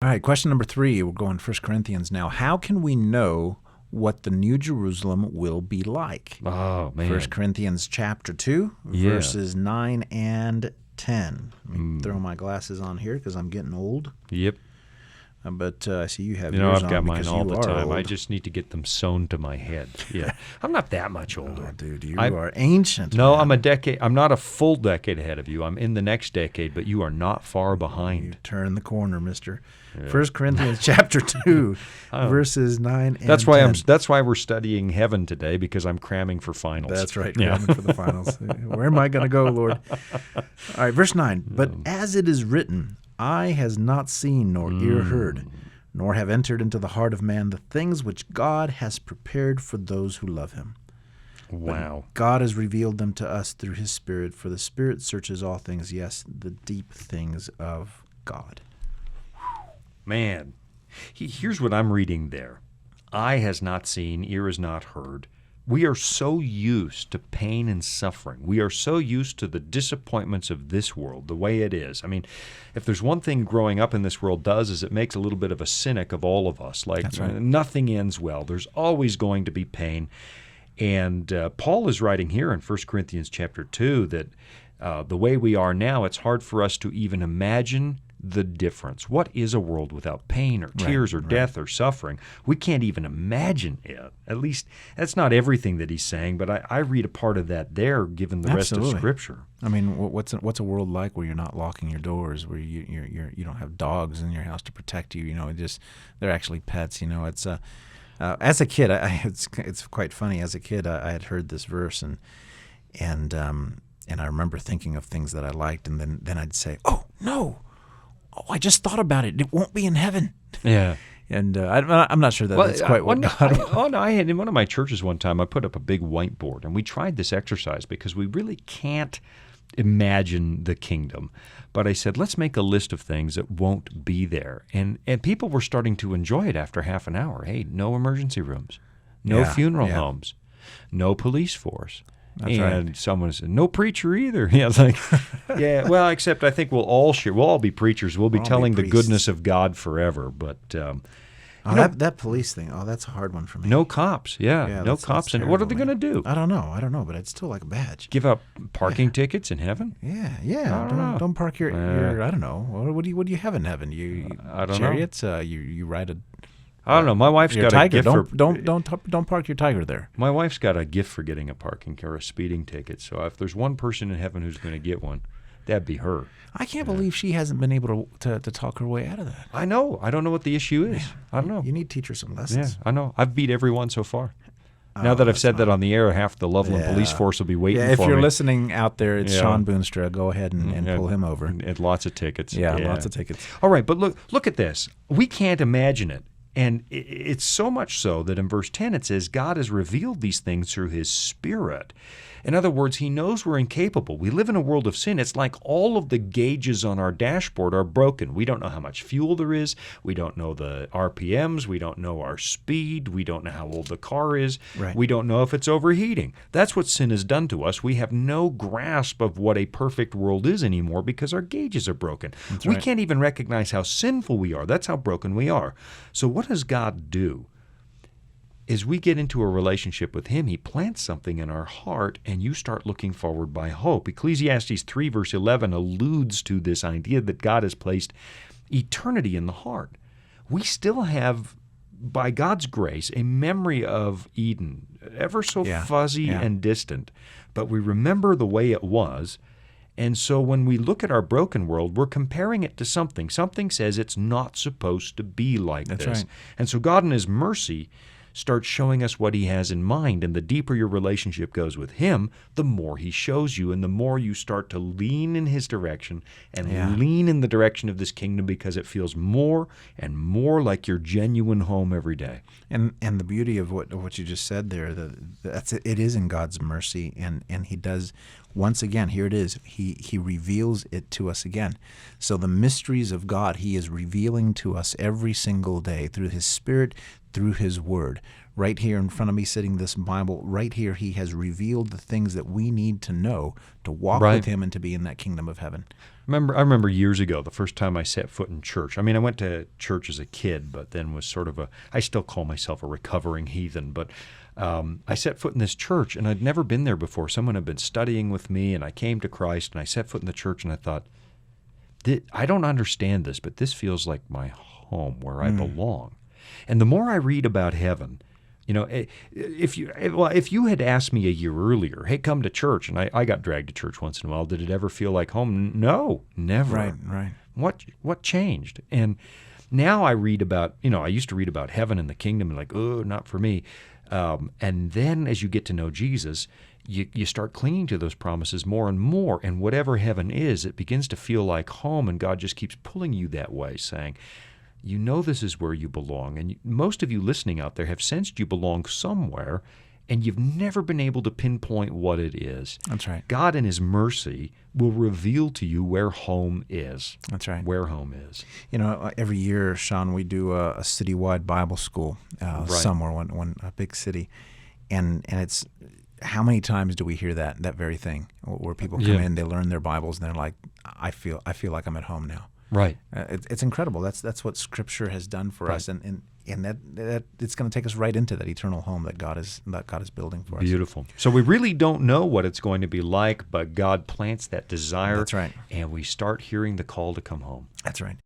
All right, question number 3. We're going 1 Corinthians now. How can we know what the New Jerusalem will be like? Oh, man. 1 Corinthians chapter 2, verses 9 and 10. Let me throw my glasses on here because I'm getting old. Yep. But I see you have yours on. I've got mine all the time. Old. I just need to get them sewn to my head. Yeah. I'm not that much older. Oh, dude, you are ancient. No, man. I'm a decade. I'm not a full decade ahead of you. I'm in the next decade, but you are not far behind. You turn the corner, mister. 1 Corinthians chapter 2, verses 9 and 10. That's why we're studying heaven today, because I'm cramming for finals. That's right, cramming for the finals. Where am I going to go, Lord? All right, verse 9. But as it is written, eye has not seen nor ear heard, nor have entered into the heart of man the things which God has prepared for those who love him. Wow. But God has revealed them to us through his Spirit, for the Spirit searches all things, yes, the deep things of God. Man, here's what I'm reading there. Eye has not seen, ear has not heard. We are so used to pain and suffering. We are so used to the disappointments of this world, the way it is. I mean, if there's one thing growing up in this world does, is it makes a little bit of a cynic of all of us. Like, That's right. Nothing ends well. There's always going to be pain. And Paul is writing here in 1 Corinthians chapter 2 that the way we are now, it's hard for us to even imagine the difference. What is a world without pain or tears or death or suffering? We can't even imagine it. At least that's not everything that he's saying, but I read a part of that there, given the rest of Scripture. I mean, what's a world like where you're not locking your doors, where you don't have dogs in your house to protect you? You know, they're actually pets. You know, it's as a kid, it's quite funny. As a kid, I had heard this verse and I remember thinking of things that I liked, and then I'd say, "Oh no. Oh, I just thought about it. It won't be in heaven." Yeah. And I'm not sure that's quite what God... I had in one of my churches one time, I put up a big whiteboard, and we tried this exercise because we really can't imagine the kingdom. But I said, let's make a list of things that won't be there. And people were starting to enjoy it after half an hour. Hey, no emergency rooms, no funeral homes, no police force. That's and right. Someone said, no preacher either. Yeah, it's like, yeah, well, except I think we'll all be preachers. We'll be telling the goodness of God forever. But that police thing, that's a hard one for me. No cops, no cops. And what are they going to do? I don't know, but I'd still like a badge. Give out parking tickets in heaven? Yeah. Don't park your I don't know. What do you have in heaven? I don't chariots? You ride a... I don't know. My wife's got tiger. a gift Don't park your tiger there. My wife's got a gift for getting a parking or a speeding ticket. So if there's one person in heaven who's going to get one, that'd be her. I can't believe she hasn't been able to talk her way out of that. I know. I don't know what the issue is. Man, I don't know. You need to teach her some lessons. Yeah, I know. I've beat everyone so far. Now that I've said that on the air, half the Loveland police force will be waiting for me. If you're listening out there, it's Shawn Boonstra. Go ahead and pull him over. And lots of tickets. Yeah, lots of tickets. All right, but look at this. We can't imagine it. And it's so much so that in verse 10 it says, God has revealed these things through his Spirit. In other words, he knows we're incapable. We live in a world of sin. It's like all of the gauges on our dashboard are broken. We don't know how much fuel there is. We don't know the RPMs. We don't know our speed. We don't know how old the car is. Right. We don't know if it's overheating. That's what sin has done to us. We have no grasp of what a perfect world is anymore because our gauges are broken. We can't even recognize how sinful we are. That's how broken we are. So what does God do? As we get into a relationship with him, he plants something in our heart, and you start looking forward by hope. Ecclesiastes 3, verse 11 alludes to this idea that God has placed eternity in the heart. We still have, by God's grace, a memory of Eden, ever so fuzzy and distant, but we remember the way it was. And so when we look at our broken world, we're comparing it to something. Something says it's not supposed to be like this. Right. And so God in his mercy starts showing us what he has in mind. And the deeper your relationship goes with him, the more he shows you, and the more you start to lean in his direction and lean in the direction of this kingdom, because it feels more and more like your genuine home every day. And the beauty of what you just said there, it is in God's mercy, and he does, once again, here it is, he reveals it to us again. So the mysteries of God he is revealing to us every single day through his Spirit, through his Word, right here in front of me, sitting this Bible, right here, he has revealed the things that we need to know to walk Right. with him and to be in that kingdom of heaven. I remember years ago, the first time I set foot in church. I mean, I went to church as a kid, but then was sort of I still call myself a recovering heathen, but I set foot in this church, and I'd never been there before. Someone had been studying with me, and I came to Christ, and I set foot in the church, and I thought, I don't understand this, but this feels like my home where I belong. And the more I read about heaven, you know, if you had asked me a year earlier, hey, come to church, and I got dragged to church once in a while, did it ever feel like home? No, never. Right. What changed? And now I read about, I used to read about heaven and the kingdom and like, oh, not for me. And then as you get to know Jesus, you start clinging to those promises more and more. And whatever heaven is, it begins to feel like home, and God just keeps pulling you that way, saying, you know this is where you belong. And most of you listening out there have sensed you belong somewhere, and you've never been able to pinpoint what it is. That's right. God in his mercy will reveal to you where home is. That's right. Where home is. Every year, Shawn, we do a citywide Bible school somewhere, one a big city. And it's, how many times do we hear that very thing, where people come in, they learn their Bibles, and they're like, I feel like I'm at home now. Right. It's incredible. That's what Scripture has done for us, and that it's going to take us right into that eternal home that God is building for us. Beautiful. So we really don't know what it's going to be like, but God plants that desire. That's right. And we start hearing the call to come home. That's right.